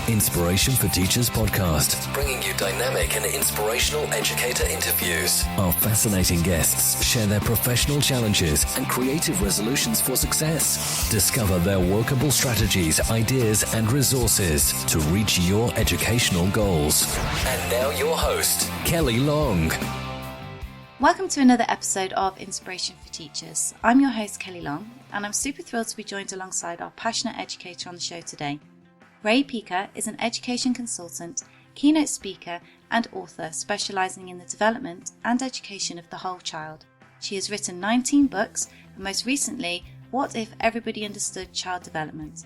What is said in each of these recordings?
Inspiration for Teachers podcast, bringing you dynamic and inspirational educator interviews. Our fascinating guests share their professional challenges and creative resolutions for success. Discover their workable strategies, ideas, and resources to reach your educational goals. And now your host, Kelly Long. Welcome to another episode of Inspiration for Teachers. I'm your host, Kelly Long, and I'm super thrilled to be joined alongside our passionate educator on the show today. Rae Pica is an education consultant, keynote speaker, and author specialising in the development and education of the whole child. She has written 19 books, and most recently, What If Everybody Understood Child Development?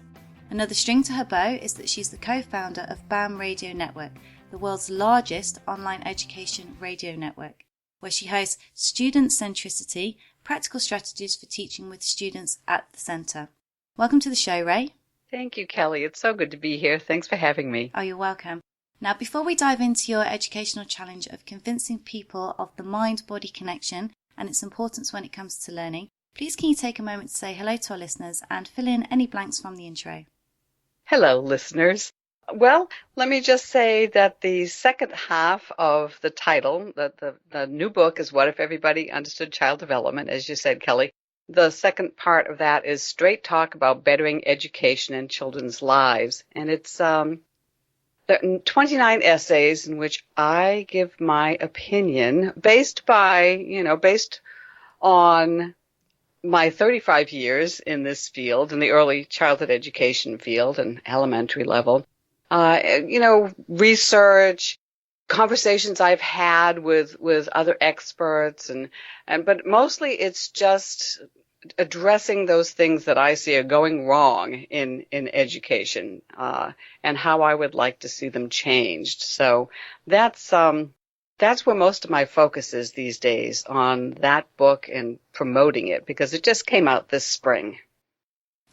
Another string to her bow is that she's the co-founder of BAM Radio Network, the world's largest online education radio network, where she hosts Studentcentricity, practical strategies for teaching with students at the centre. Welcome to the show, Rae. Thank you, Kelly. It's so good to be here. Thanks for having me. Oh, you're welcome. Now, before we dive into your educational challenge of convincing people of the mind-body connection and its importance when it comes to learning, please can you take a moment to say hello to our listeners and fill in any blanks from the intro? Hello, listeners. Well, let me just say that the second half of the title, the new book is What If Everybody Understood Child Development, as you said, Kelly. The second part of that is straight talk about bettering education in children's lives. And it's there are 29 essays in which I give my opinion based on my 35 years in this field, in the early childhood education field and elementary level. Research, conversations I've had with other experts but mostly it's just addressing those things that I see are going wrong in education, and how I would like to see them changed. So that's where most of my focus is these days, on that book and promoting it, because it just came out this spring.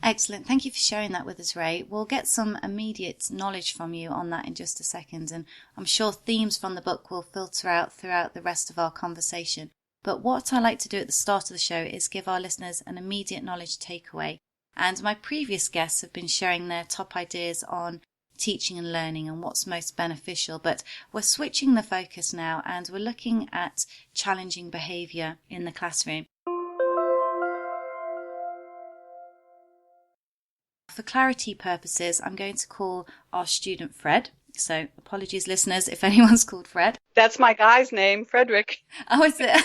Excellent. Thank you for sharing that with us, Rae. We'll get some immediate knowledge from you on that in just a second, and I'm sure themes from the book will filter out throughout the rest of our conversation. But what I like to do at the start of the show is give our listeners an immediate knowledge takeaway. And my previous guests have been sharing their top ideas on teaching and learning and what's most beneficial. But we're switching the focus now, and we're looking at challenging behaviour in the classroom. For clarity purposes, I'm going to call our student Fred. So apologies, listeners, if anyone's called Fred. That's my guy's name, Frederick. Oh, is it?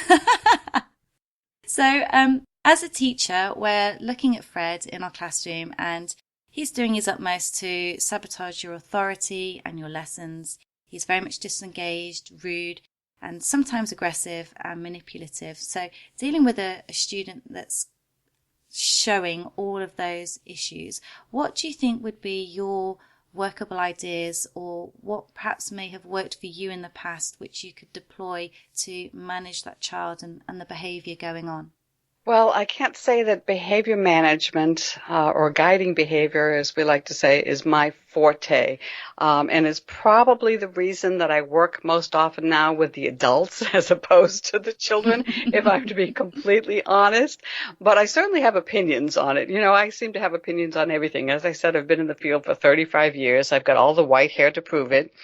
So as a teacher, we're looking at Fred in our classroom, and he's doing his utmost to sabotage your authority and your lessons. He's very much disengaged, rude, and sometimes aggressive and manipulative. So dealing with a student that's showing all of those issues, what do you think would be your workable ideas, or what perhaps may have worked for you in the past which you could deploy to manage that child and the behaviour going on? Well, I can't say that behavior management or guiding behavior, as we like to say, is my forte, and is probably the reason that I work most often now with the adults as opposed to the children, if I'm to be completely honest. But I certainly have opinions on it. I seem to have opinions on everything. As I said, I've been in the field for 35 years. I've got all the white hair to prove it.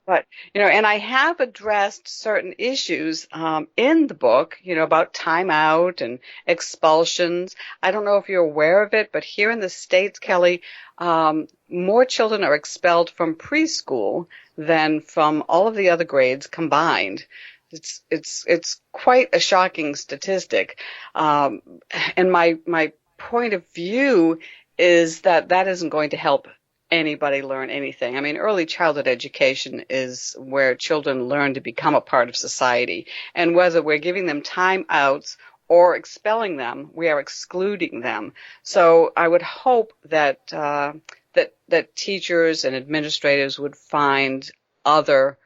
But, and I have addressed certain issues in the book, about timeout and expulsions. I don't know if you're aware of it, but here in the States, Kelly, more children are expelled from preschool than from all of the other grades combined. It's quite a shocking statistic. And my point of view is that isn't going to help anybody learn anything. I mean, early childhood education is where children learn to become a part of society. And whether we're giving them timeouts or expelling them, we are excluding them. So I would hope that that teachers and administrators would find other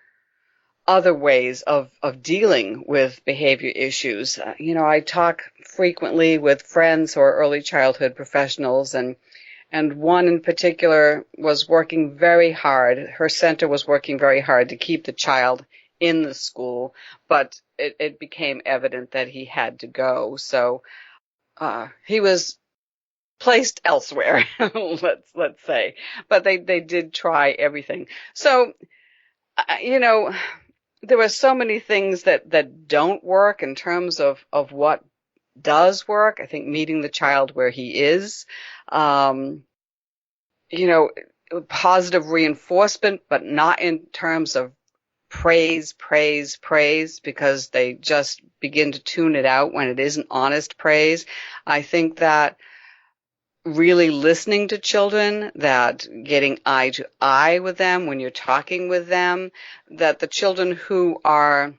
ways of dealing with behavior issues. I talk frequently with friends who are early childhood professionals, and one in particular was working very hard. Her center was working very hard to keep the child in the school, but it became evident that he had to go. So he was placed elsewhere, let's say. But they did try everything. So, there are so many things that don't work in terms of what does work. I think meeting the child where he is, you know, positive reinforcement, but not in terms of praise, praise, praise, because they just begin to tune it out when it isn't honest praise. I think that really listening to children, that getting eye to eye with them when you're talking with them, that the children who are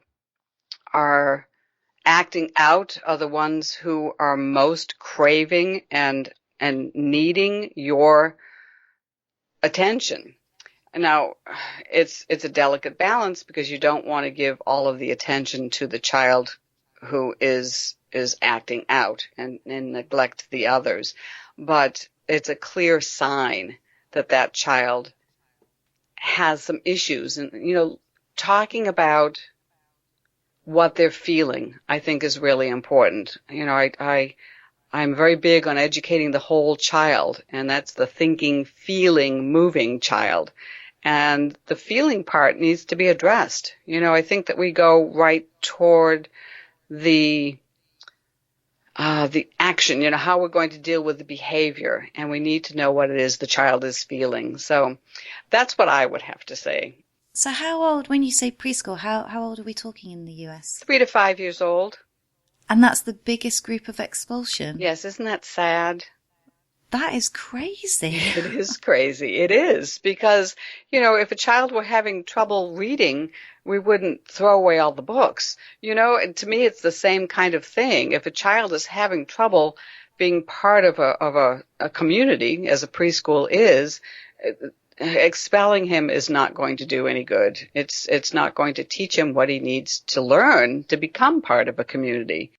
acting out are the ones who are most craving and needing your attention. Now, it's a delicate balance because you don't want to give all of the attention to the child who is acting out and neglect the others. But it's a clear sign that child has some issues. And, talking about what they're feeling, I think, is really important. I'm very big on educating the whole child, and that's the thinking, feeling, moving child. And the feeling part needs to be addressed. I think that we go right toward the action, how we're going to deal with the behavior, and we need to know what it is the child is feeling. So that's what I would have to say. So how old, when you say preschool, how old are we talking in the US? 3 to 5 years old. And that's the biggest group of expulsion? Yes, isn't that sad? That is crazy. It is crazy. It is. Because, if a child were having trouble reading, we wouldn't throw away all the books. And to me, it's the same kind of thing. If a child is having trouble being part of a community, as a preschool is, expelling him is not going to do any good. It's not going to teach him what he needs to learn to become part of a community.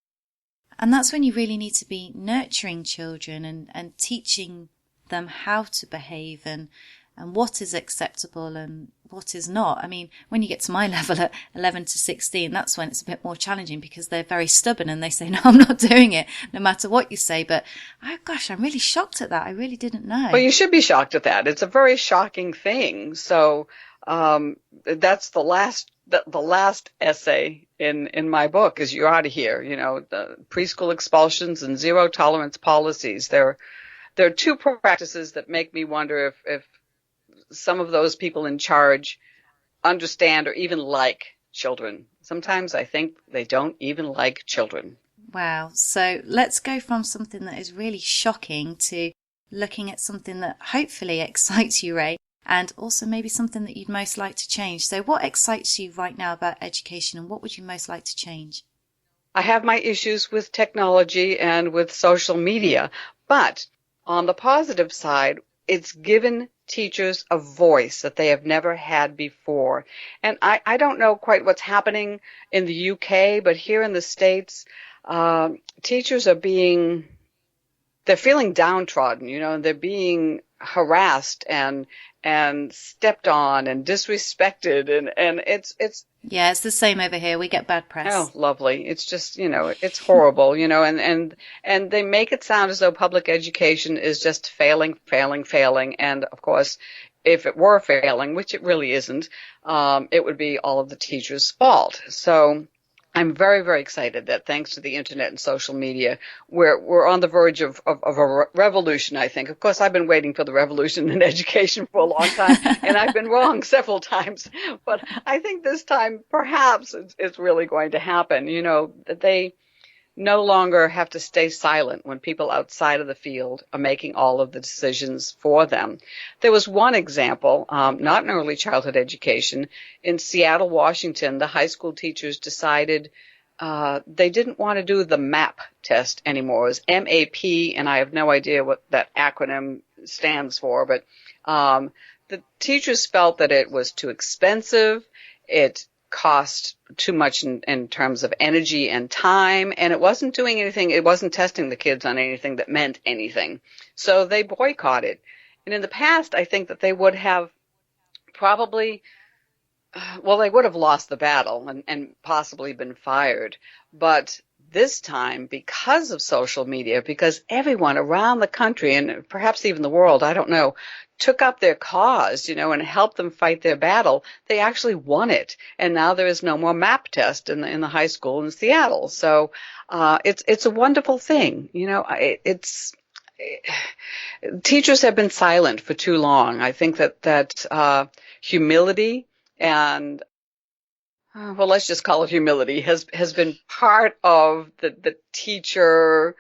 And that's when you really need to be nurturing children and teaching them how to behave and what is acceptable and what is not. I mean, when you get to my level at 11 to 16, that's when it's a bit more challenging because they're very stubborn and they say, no, I'm not doing it, no matter what you say. But, oh gosh, I'm really shocked at that. I really didn't know. Well, you should be shocked at that. It's a very shocking thing. So that's the last essay in my book is you're out of here. The preschool expulsions and zero tolerance policies. There are two practices that make me wonder if some of those people in charge understand or even like children. Sometimes I think they don't even like children. Wow. So let's go from something that is really shocking to looking at something that hopefully excites you, Rae, and also maybe something that you'd most like to change. So what excites you right now about education and what would you most like to change? I have my issues with technology and with social media, but on the positive side, it's given teachers a voice that they have never had before. And I don't know quite what's happening in the UK, but here in the States, teachers are they're feeling downtrodden, and they're being harassed and stepped on and disrespected and it's yeah, it's the same over here. We get bad press. Oh, lovely. It's just, it's horrible, and they make it sound as though public education is just failing. And of course, if it were failing, which it really isn't, it would be all of the teachers' fault. So I'm very, very excited that thanks to the internet and social media, we're on the verge of a revolution, I think. Of course, I've been waiting for the revolution in education for a long time, and I've been wrong several times. But I think this time, perhaps, it's really going to happen. That they no longer have to stay silent when people outside of the field are making all of the decisions for them. There was one example, not in early childhood education. In Seattle, Washington, the high school teachers decided they didn't want to do the MAP test anymore. It was MAP, and I have no idea what that acronym stands for, but the teachers felt that it was too expensive. It cost too much in terms of energy and time, and it wasn't doing anything. It wasn't testing the kids on anything that meant anything. So they boycotted. And in the past, I think that they would have probably, they would have lost the battle and possibly been fired. But this time because of social media, because everyone around the country and perhaps even the world, I don't know, took up their cause, and helped them fight their battle. They actually won it. And now there is no more MAP test in the high school in Seattle. So, it's a wonderful thing. Teachers have been silent for too long. I think that humility and well, let's just call it humility, has been part of the teacher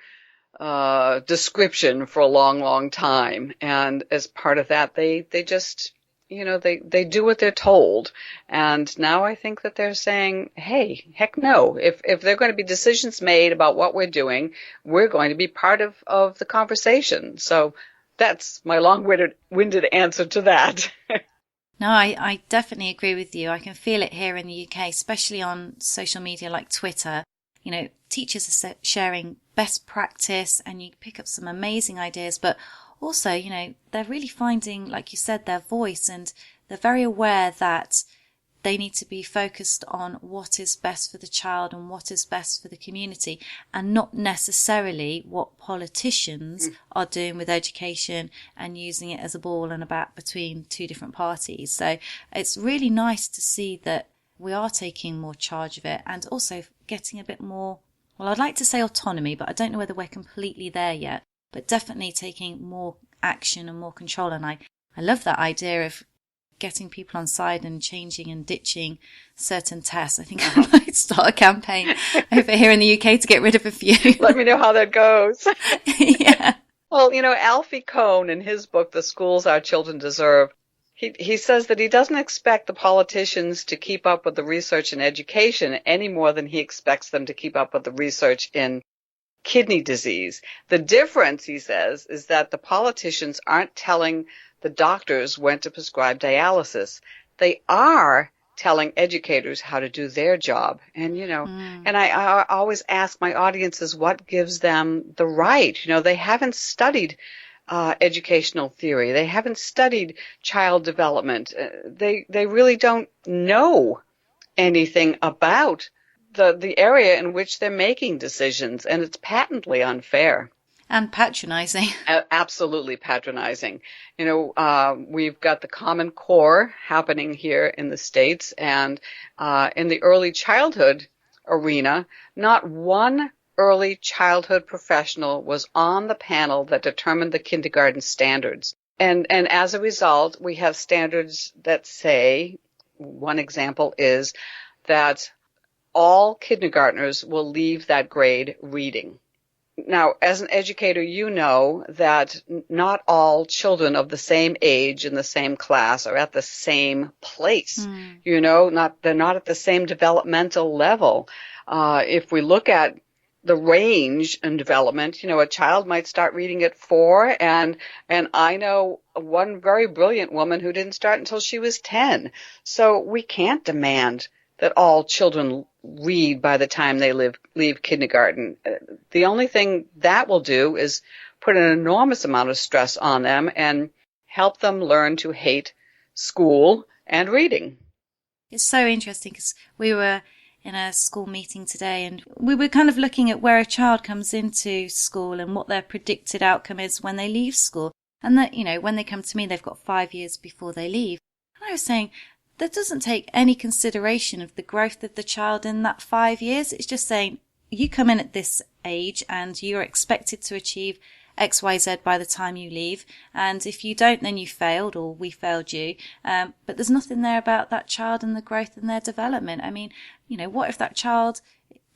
description for a long, long time. And as part of that, they just, they do what they're told. And now I think that they're saying, hey, heck no. If there are going to be decisions made about what we're doing, we're going to be part of the conversation. So that's my long-winded answer to that. No, I definitely agree with you. I can feel it here in the UK, especially on social media like Twitter. Teachers are sharing best practice and you pick up some amazing ideas, but also, they're really finding, like you said, their voice, and they're very aware that they need to be focused on what is best for the child and what is best for the community, and not necessarily what politicians are doing with education and using it as a ball and a bat between two different parties. So it's really nice to see that we are taking more charge of it, and also getting a bit more, well, I'd like to say autonomy, but I don't know whether we're completely there yet, but definitely taking more action and more control. And I love that idea of getting people on side and changing and ditching certain tests. I think I might start a campaign over here in the UK to get rid of a few. Let me know how that goes. Yeah. Well, Alfie Kohn, in his book, The Schools Our Children Deserve, he says that he doesn't expect the politicians to keep up with the research in education any more than he expects them to keep up with the research in kidney disease. The difference, he says, is that the politicians aren't telling the doctors when to prescribe dialysis. They are telling educators how to do their job. And, and I always ask my audiences what gives them the right. They haven't studied educational theory. They haven't studied child development. They really don't know anything about the area in which they're making decisions, and it's patently unfair. And patronizing. Absolutely patronizing. We've got the Common Core happening here in the States, and in the early childhood arena, not one early childhood professional was on the panel that determined the kindergarten standards. And as a result, we have standards that say, one example is that all kindergartners will leave that grade reading. Now, as an educator, you know that not all children of the same age in the same class are at the same place. They're not at the same developmental level. If we look at the range in development, a child might start reading at 4, and I know one very brilliant woman who didn't start until she was 10. So we can't demand that all children read by the time they leave kindergarten. The only thing that will do is put an enormous amount of stress on them and help them learn to hate school and reading. It's so interesting because we were in a school meeting today and we were kind of looking at where a child comes into school and what their predicted outcome is when they leave school. And that, when they come to me, they've got 5 years before they leave. And I was saying, that doesn't take any consideration of the growth of the child in that 5 years. It's just saying you come in at this age and you're expected to achieve X, Y, Z by the time you leave. And if you don't, then you failed or we failed you. But there's nothing there about that child and the growth and their development. I mean, what if that child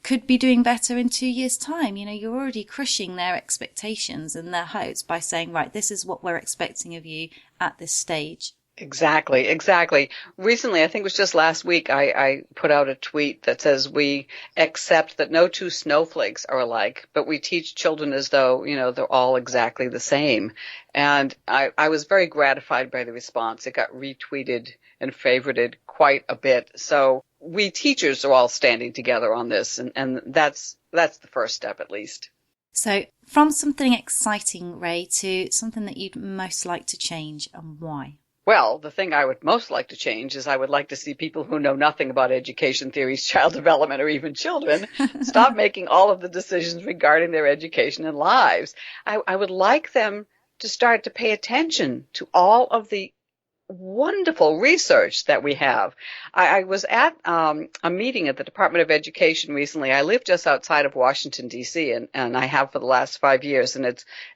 could be doing better in 2 years' time? You're already crushing their expectations and their hopes by saying, right, this is what we're expecting of you at this stage. Exactly. Recently, I think it was just last week, I put out a tweet that says we accept that no two snowflakes are alike, but we teach children as though, they're all exactly the same. And I was very gratified by the response. It got retweeted and favorited quite a bit. So we teachers are all standing together on this, and that's the first step at least. So from something exciting, Rae, to something that you'd most like to change, and why? Well, the thing I would most like to change is I would like to see people who know nothing about education theories, child development, or even children stop making all of the decisions regarding their education and lives. I would like them to start to pay attention to all of the wonderful research that we have. I was at a meeting at the Department of Education recently. I live just outside of Washington, D.C., and I have for the last 5 years, and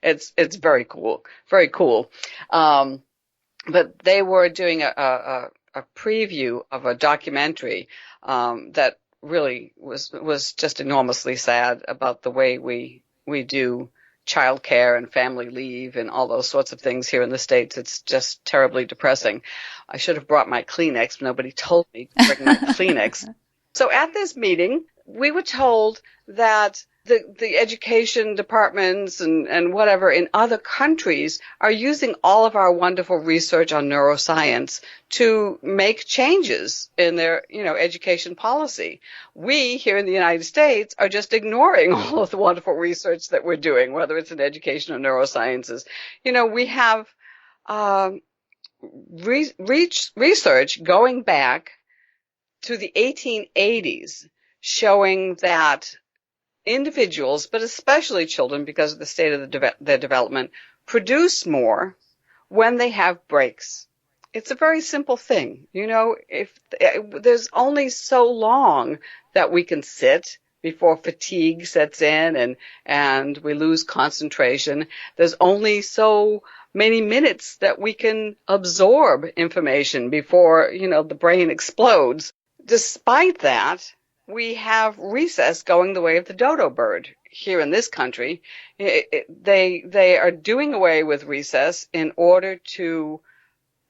it's very cool, very cool. But they were doing a preview of a documentary that really was just enormously sad about the way we do childcare and family leave and all those sorts of things here in the States. It's just terribly depressing. I should have brought my Kleenex. Nobody told me to bring my Kleenex. So at this meeting, we were told that the education departments and whatever in other countries are using all of our wonderful research on neuroscience to make changes in their, education policy. We here in the United States are just ignoring all of the wonderful research that we're doing, whether it's in education or neurosciences. We have research going back to the 1880s showing that individuals, but especially children, because of the state of their development, produce more when they have breaks. It's a very simple thing. If there's only so long that we can sit before fatigue sets in and we lose concentration. There's only so many minutes that we can absorb information before, the brain explodes. Despite that, we have recess going the way of the dodo bird here in this country. They are doing away with recess in order to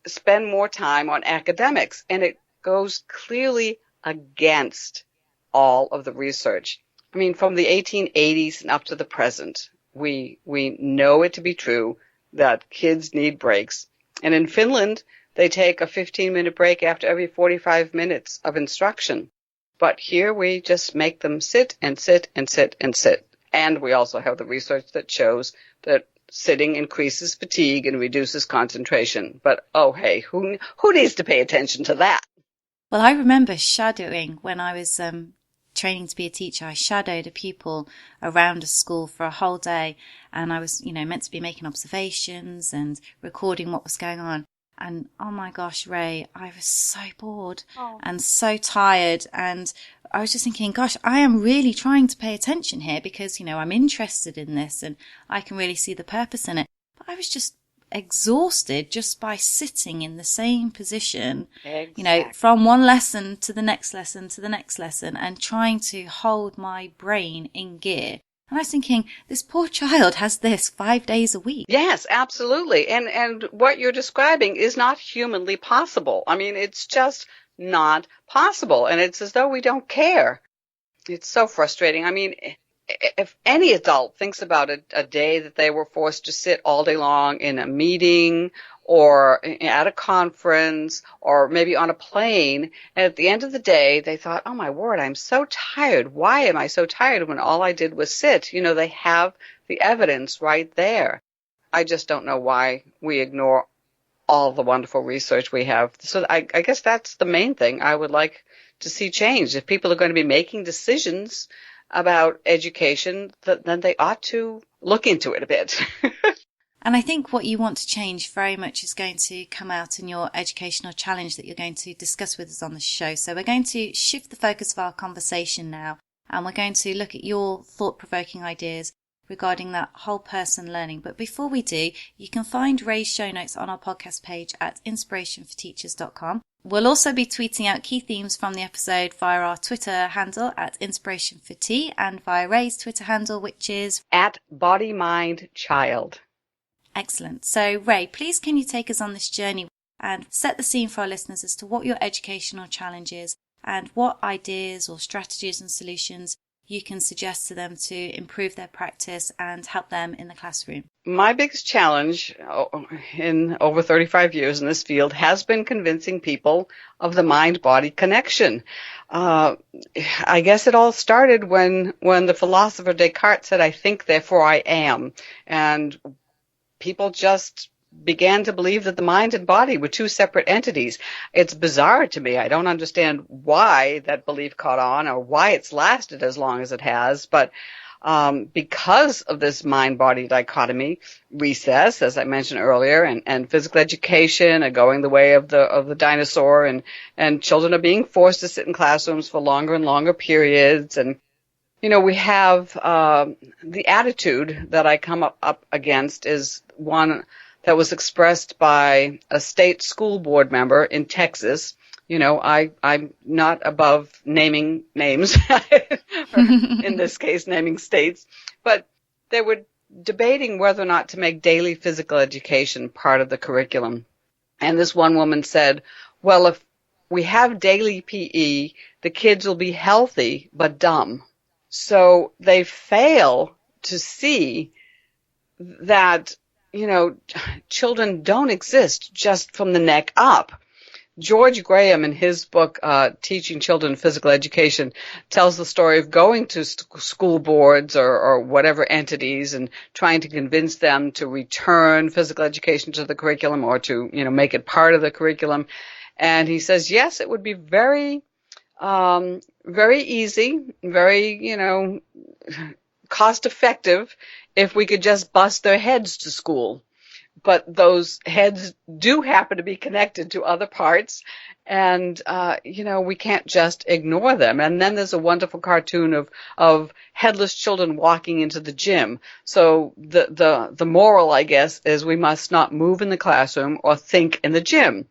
spend more time on academics, and it goes clearly against all of the research. I mean, from the 1880s and up to the present, we know it to be true that kids need breaks. And in Finland, they take a 15-minute break after every 45 minutes of instruction. But here we just make them sit and sit and sit and sit. And we also have the research that shows that sitting increases fatigue and reduces concentration. But, oh, hey, who needs to pay attention to that? Well, I remember shadowing when I was training to be a teacher. I shadowed a pupil around a school for a whole day. And I was, meant to be making observations and recording what was going on. And oh my gosh, Rae, I was so bored and so tired. And I was just thinking, gosh, I am really trying to pay attention here because, I'm interested in this and I can really see the purpose in it. But I was just exhausted just by sitting in the same position, exactly. From one lesson to the next lesson to the next lesson and trying to hold my brain in gear. And I was thinking, this poor child has this 5 days a week. Yes, absolutely. And what you're describing is not humanly possible. I mean, it's just not possible. And it's as though we don't care. It's so frustrating. I mean, if any adult thinks about a day that they were forced to sit all day long in a meeting or at a conference or maybe on a plane, and at the end of the day, they thought, oh my word, I'm so tired. Why am I so tired when all I did was sit? They have the evidence right there. I just don't know why we ignore all the wonderful research we have. So I guess that's the main thing I would like to see changed. If people are going to be making decisions about education, then they ought to look into it a bit. And I think what you want to change very much is going to come out in your educational challenge that you're going to discuss with us on the show. So we're going to shift the focus of our conversation now, and we're going to look at your thought-provoking ideas regarding that whole person learning. But before we do, you can find Rae's show notes on our podcast page at inspirationforteachers.com. We'll also be tweeting out key themes from the episode via our Twitter handle at inspirationfortea and via Rae's Twitter handle, which is at BodyMindChild. Excellent. So, Rae, please can you take us on this journey and set the scene for our listeners as to what your educational challenge is and what ideas or strategies and solutions you can suggest to them to improve their practice and help them in the classroom? My biggest challenge in over 35 years in this field has been convincing people of the mind-body connection. I guess it all started when the philosopher Descartes said, I think, therefore I am. And people just began to believe that the mind and body were two separate entities. It's bizarre to me. I don't understand why that belief caught on or why it's lasted as long as it has, but because of this mind-body dichotomy, recess, as I mentioned earlier, and physical education are going the way of the dinosaur, and children are being forced to sit in classrooms for longer and longer periods. And, we have the attitude that I come up against is one that was expressed by a state school board member in Texas. I'm not above naming names, or in this case, naming states, but they were debating whether or not to make daily physical education part of the curriculum. And this one woman said, well, if we have daily PE, the kids will be healthy but dumb. So they fail to see that, children don't exist just from the neck up. George Graham, in his book, Teaching Children Physical Education, tells the story of going to school boards or whatever entities and trying to convince them to return physical education to the curriculum or to, make it part of the curriculum. And he says, yes, it would be very, very easy, very, cost effective if we could just bus their heads to school. But those heads do happen to be connected to other parts, and, we can't just ignore them. And then there's a wonderful cartoon of headless children walking into the gym. So the moral, I guess, is we must not move in the classroom or think in the gym.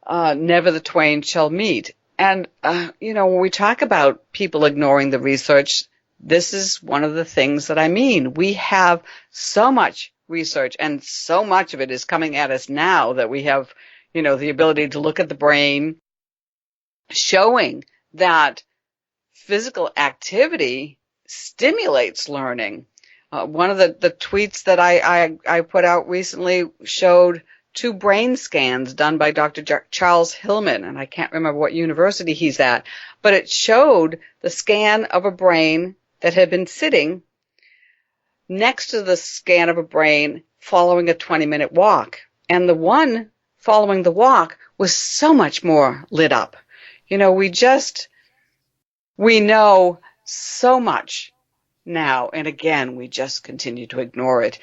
Never the twain shall meet. And, when we talk about people ignoring the research, this is one of the things that I mean. We have so much research, and so much of it is coming at us now that we have, the ability to look at the brain, showing that physical activity stimulates learning. One of the tweets that I put out recently showed 2 brain scans done by Dr. Charles Hillman, and I can't remember what university he's at, but it showed the scan of a brain that had been sitting next to the scan of a brain following a 20-minute walk. And the one following the walk was so much more lit up. We know so much now, and again, we just continue to ignore it.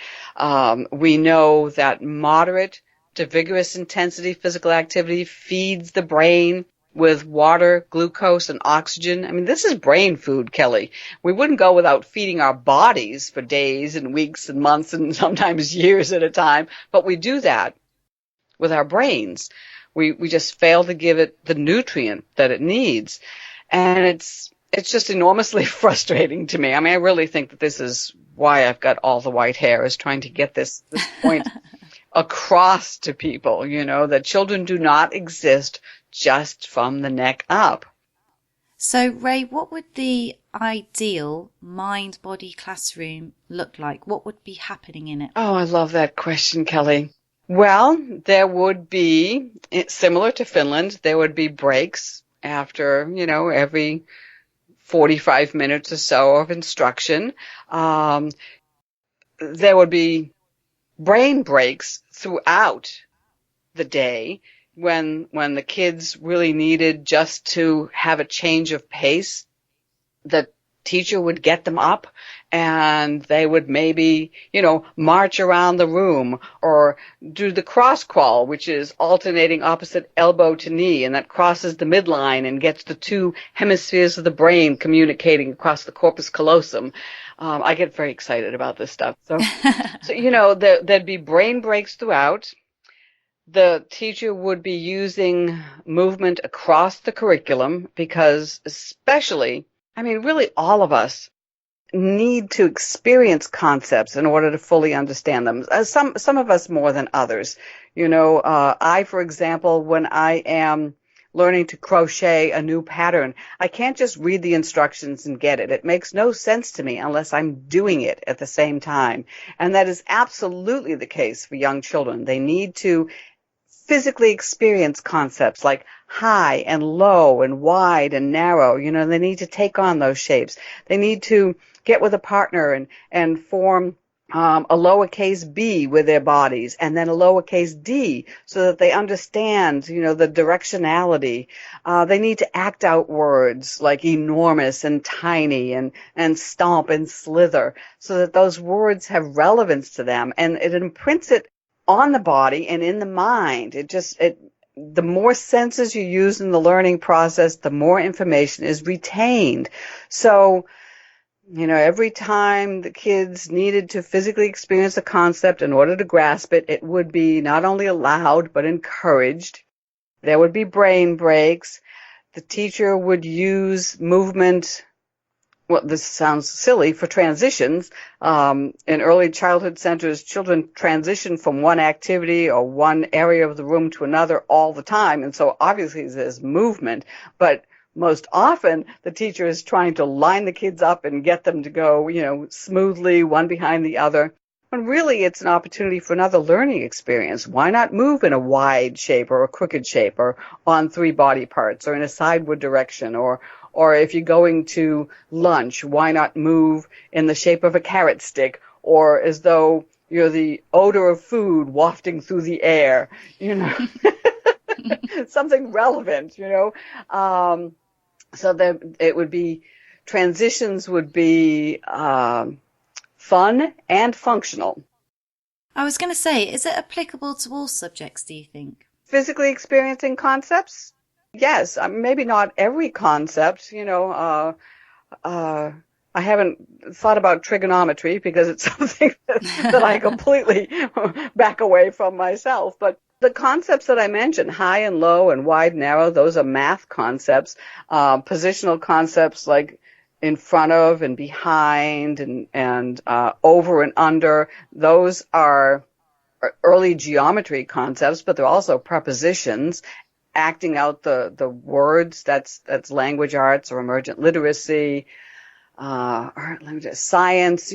We know that moderate to vigorous intensity physical activity feeds the brain with water, glucose, and oxygen. I mean, this is brain food, Kelly. We wouldn't go without feeding our bodies for days and weeks and months and sometimes years at a time, but we do that with our brains. We just fail to give it the nutrient that it needs. And it's just enormously frustrating to me. I mean, I really think that this is why I've got all the white hair, is trying to get this point across to people, that children do not exist just from the neck up. So, Rae, what would the ideal mind-body classroom look like? What would be happening in it? Oh, I love that question, Kelly. Well, there would be, similar to Finland, there would be breaks after, every 45 minutes or so of instruction. There would be brain breaks throughout the day when the kids really needed just to have a change of pace. The teacher would get them up and they would maybe, march around the room or do the cross crawl, which is alternating opposite elbow to knee, and that crosses the midline and gets the 2 hemispheres of the brain communicating across the corpus callosum. I get very excited about this stuff. So there'd be brain breaks throughout. The teacher would be using movement across the curriculum because really all of us need to experience concepts in order to fully understand them. Some of us more than others. I, for example, when I am learning to crochet a new pattern, I can't just read the instructions and get it. It makes no sense to me unless I'm doing it at the same time. And that is absolutely the case for young children. They need to physically experience concepts like high and low and wide and narrow. They need to take on those shapes. They need to get with a partner and form a lowercase b with their bodies, and then a lowercase d, so that they understand, the directionality. They need to act out words like enormous and tiny and stomp and slither, so that those words have relevance to them, and it imprints it on the body and in the mind. The more senses you use in the learning process, the more information is retained. So, every time the kids needed to physically experience a concept in order to grasp it, it would be not only allowed, but encouraged. There would be brain breaks. The teacher would use movement. Well, this sounds silly, for transitions. In early childhood centers, children transition from one activity or one area of the room to another all the time. And so obviously there's movement, but most often the teacher is trying to line the kids up and get them to go, smoothly, one behind the other. When really it's an opportunity for another learning experience. Why not move in a wide shape or a crooked shape, or on 3 body parts, or in a sideward direction, or if you're going to lunch, why not move in the shape of a carrot stick, or as though you're the odor of food wafting through the air, something relevant, so that it would be, transitions would be fun and functional. I was going to say, is it applicable to all subjects, do you think? Physically experiencing concepts? Yes, maybe not every concept. I haven't thought about trigonometry because it's something that I completely back away from myself. But the concepts that I mentioned, high and low and wide, narrow, those are math concepts. Positional concepts like in front of and behind and over and under, those are early geometry concepts, but they're also prepositions. Acting out the words, that's language arts or emergent literacy, science,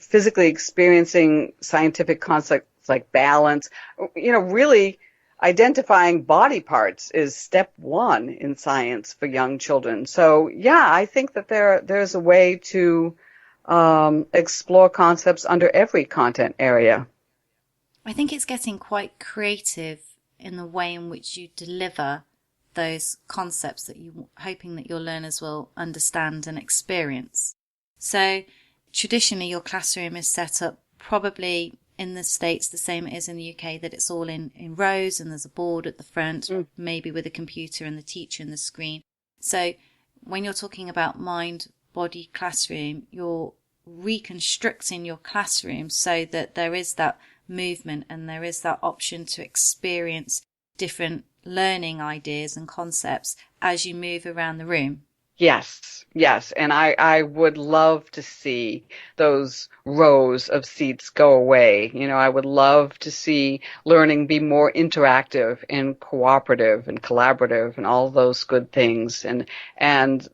physically experiencing scientific concepts like balance. Really identifying body parts is step 1 in science for young children. So, yeah, I think that there's a way to explore concepts under every content area. I think it's getting quite creative in the way in which you deliver those concepts that you're hoping that your learners will understand and experience. So traditionally your classroom is set up probably in the States the same it is in the UK, that it's all in rows and there's a board at the front, maybe with a computer and the teacher and the screen. So when you're talking about MindBody classroom, you're reconstructing your classroom so that there is that movement and there is that option to experience different learning ideas and concepts as you move around the room. Yes. And I would love to see those rows of seats go away. I would love to see learning be more interactive and cooperative and collaborative and all those good things, and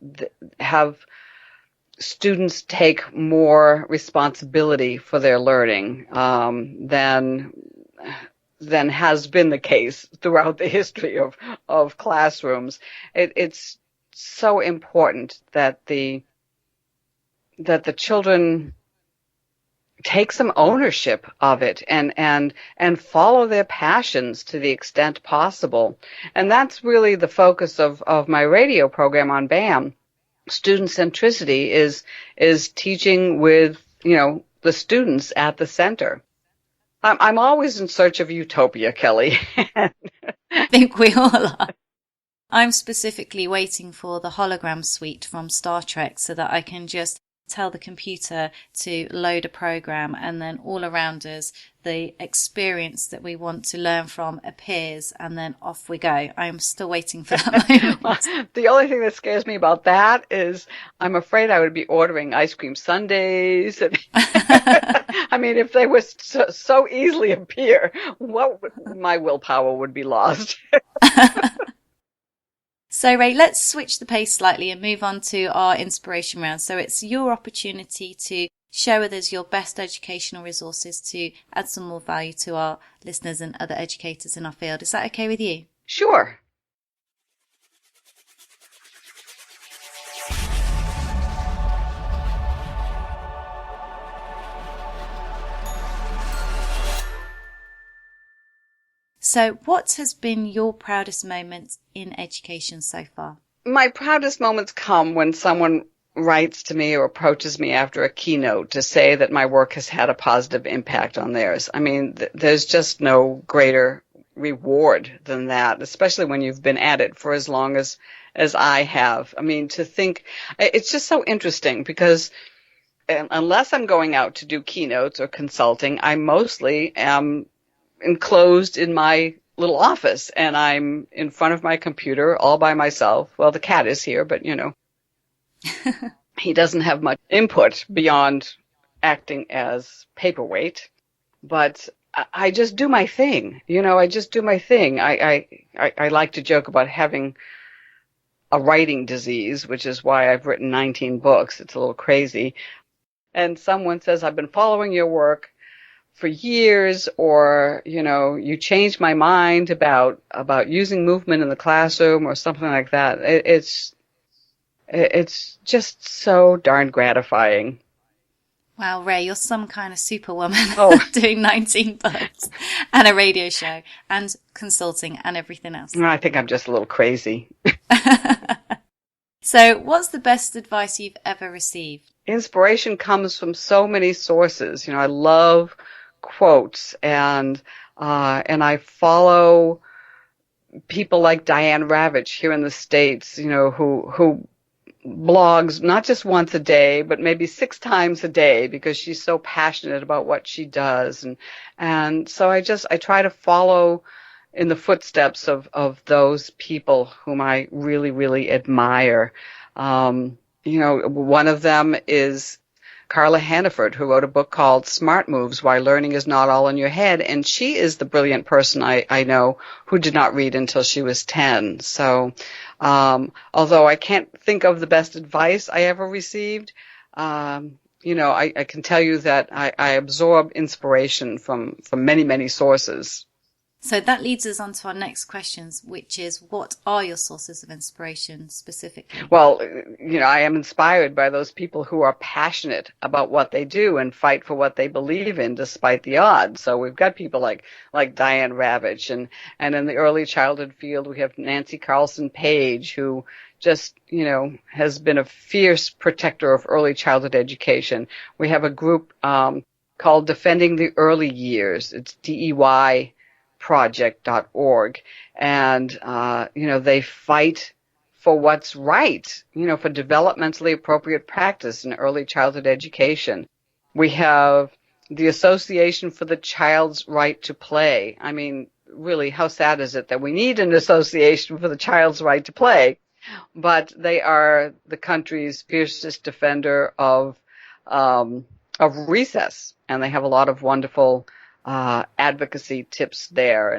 have students take more responsibility for their learning than has been the case throughout the history of classrooms. It's so important that the children take some ownership of it and follow their passions to the extent possible. And that's really the focus of my radio program on BAM. Studentcentricity is teaching with, the students at the center. I'm always in search of utopia, Kelly. I think we all are. I'm specifically waiting for the hologram suite from Star Trek so that I can just tell the computer to load a program, and then all around us the experience that we want to learn from appears, and then off we go. I'm still waiting for that moment. The only thing that scares me about that is I'm afraid I would be ordering ice cream sundaes. I mean, if they would so easily appear, my willpower would be lost. So, Rae, let's switch the pace slightly and move on to our inspiration round. So it's your opportunity to share with us your best educational resources to add some more value to our listeners and other educators in our field. Is that okay with you? Sure. So what has been your proudest moment in education so far? My proudest moments come when someone writes to me or approaches me after a keynote to say that my work has had a positive impact on theirs. I mean, there's just no greater reward than that, especially when you've been at it for as long as I have. I mean, to think, it's just so interesting because unless I'm going out to do keynotes or consulting, I mostly am enclosed in my little office and I'm in front of my computer all by myself. Well, the cat is here, but he doesn't have much input beyond acting as paperweight, but I just do my thing. I just do my thing. I like to joke about having a writing disease, which is why I've written 19 books. It's a little crazy. And someone says, I've been following your work for years, or, you changed my mind about using movement in the classroom or something like that. It's just so darn gratifying. Wow, Rae, you're some kind of superwoman doing 19 books and a radio show and consulting and everything else. I think I'm just a little crazy. So what's the best advice you've ever received? Inspiration comes from so many sources. I love quotes and I follow people like Diane Ravitch here in the States, who blogs not just once a day, but maybe 6 times a day because she's so passionate about what she does. And so I try to follow in the footsteps of those people whom I really, really admire. One of them is Carla Hannaford, who wrote a book called Smart Moves, Why Learning is Not All in Your Head. And she is the brilliant person I know who did not read until she was 10. So, although I can't think of the best advice I ever received, I can tell you that I absorb inspiration from many, many sources. So that leads us on to our next questions, which is, what are your sources of inspiration specifically? Well, I am inspired by those people who are passionate about what they do and fight for what they believe in despite the odds. So we've got people like Diane Ravitch, and in the early childhood field, we have Nancy Carlson Page, who just, has been a fierce protector of early childhood education. We have a group called Defending the Early Years. It's DEYproject.org, and they fight for what's right, for developmentally appropriate practice in early childhood education. We have the Association for the Child's Right to Play. I mean, really, how sad is it that we need an association for the child's right to play? But they are the country's fiercest defender of recess, and they have a lot of wonderful advocacy tips there,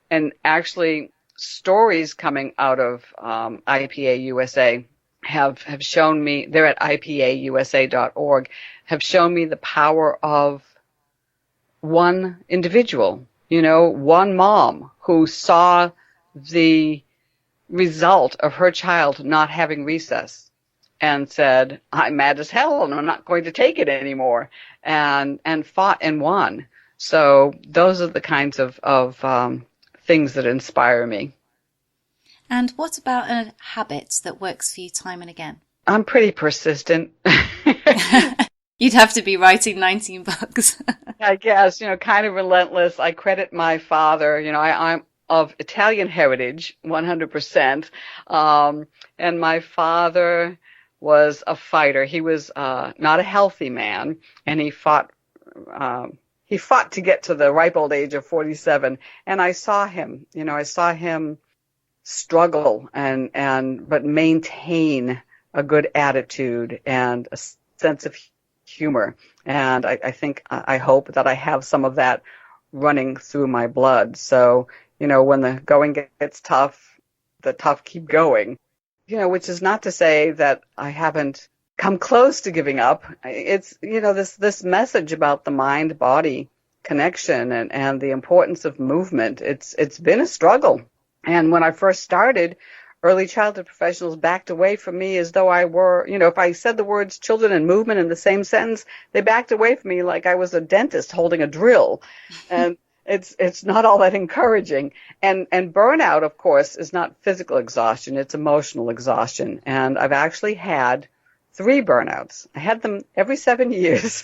and actually stories coming out of IPA USA have shown me, they're at IPAUSA.org, have shown me the power of one individual, one mom who saw the result of her child not having recess and said, I'm mad as hell and I'm not going to take it anymore, and fought and won. So those are the kinds of things that inspire me. And what about a habit that works for you time and again? I'm pretty persistent. You'd have to be writing 19 books. I guess, kind of relentless. I credit my father. I'm of Italian heritage, 100%. And my father was a fighter. He was not a healthy man, and he fought to get to the ripe old age of 47, and I saw him, struggle but maintain a good attitude and a sense of humor. And I hope that I have some of that running through my blood. So, when the going gets tough, the tough keep going, which is not to say that I haven't come close to giving up. It's, this message about the mind-body connection and the importance of movement. It's been a struggle. And when I first started, early childhood professionals backed away from me as though I were, if I said the words children and movement in the same sentence, they backed away from me like I was a dentist holding a drill. And it's not all that encouraging. And burnout, of course, is not physical exhaustion, it's emotional exhaustion. And I've actually had 3 burnouts. I had them every 7 years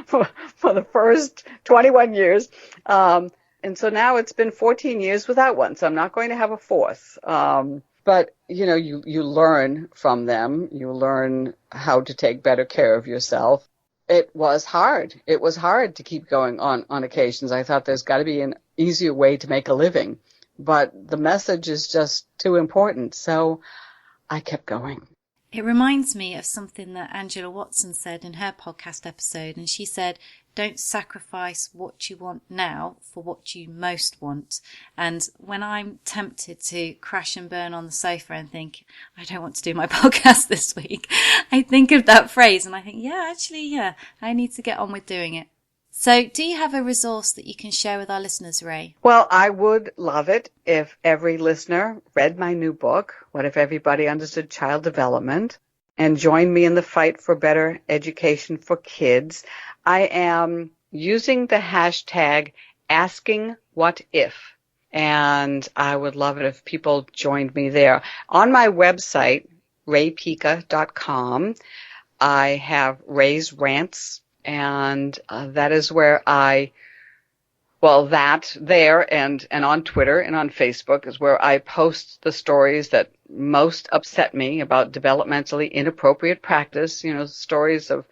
for the first 21 years. And so now it's been 14 years without one, so I'm not going to have a 4th. But, you learn from them. You learn how to take better care of yourself. It was hard. It was hard to keep going on occasions. I thought there's got to be an easier way to make a living. But the message is just too important. So I kept going. It reminds me of something that Angela Watson said in her podcast episode. And she said, don't sacrifice what you want now for what you most want. And when I'm tempted to crash and burn on the sofa and think, I don't want to do my podcast this week, I think of that phrase and I think, yeah, I need to get on with doing it. So do you have a resource that you can share with our listeners, Rae? Well, I would love it if every listener read my new book, What If Everybody Understood Child Development, and joined me in the fight for better education for kids. I am using the hashtag #AskingWhatIf, and I would love it if people joined me there. On my website, raepica.com, I have Rae's Rants, and that is where and on Twitter and on Facebook is where I post the stories that most upset me about developmentally inappropriate practice, stories of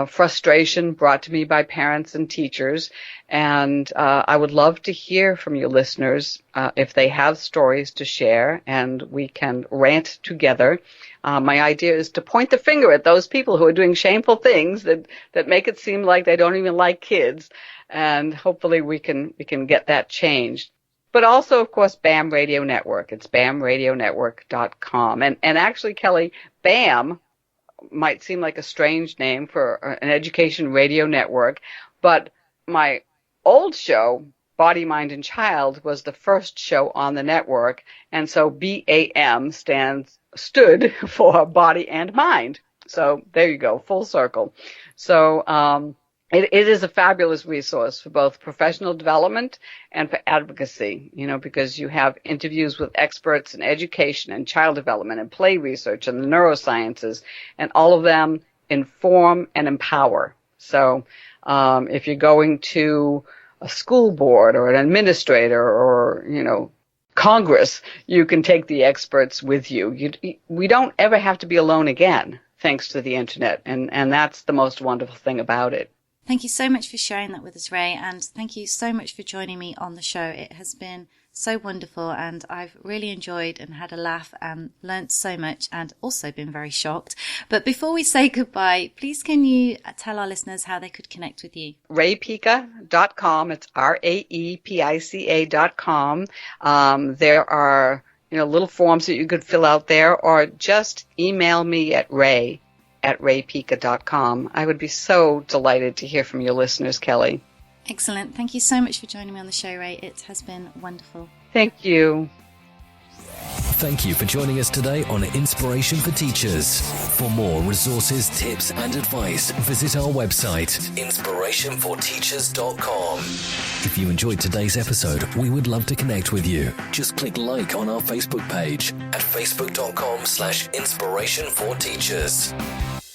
frustration brought to me by parents and teachers. And I would love to hear from you listeners if they have stories to share, and we can rant together. My idea is to point the finger at those people who are doing shameful things that make it seem like they don't even like kids, and hopefully we can get that changed. But also, of course, BAM Radio Network. It's bamradionetwork.com. And actually, Kelly, BAM might seem like a strange name for an education radio network, but my old show, Body, Mind, and Child, was the first show on the network, and so BAM stood for Body and Mind. So there you go, full circle. So it is a fabulous resource for both professional development and for advocacy, because you have interviews with experts in education and child development and play research and the neurosciences, and all of them inform and empower. So if you're going to a school board or an administrator or, Congress, you can take the experts with you. We don't ever have to be alone again, thanks to the internet, and that's the most wonderful thing about it. Thank you so much for sharing that with us, Rae, and thank you so much for joining me on the show. It has been so wonderful, and I've really enjoyed and had a laugh and learnt so much, and also been very shocked. But before we say goodbye, please can you tell our listeners how they could connect with you? RaePica.com. It's RaePica.com. There are little forms that you could fill out there, or just email me at raepica.com. I would be so delighted to hear from your listeners, Kelly. Excellent. Thank you so much for joining me on the show, Rae. It has been wonderful. Thank you. Thank you for joining us today on Inspiration for Teachers. For more resources, tips, and advice, visit our website, inspirationforteachers.com. If you enjoyed today's episode, we would love to connect with you. Just click like on our Facebook page at facebook.com/inspirationforteachers.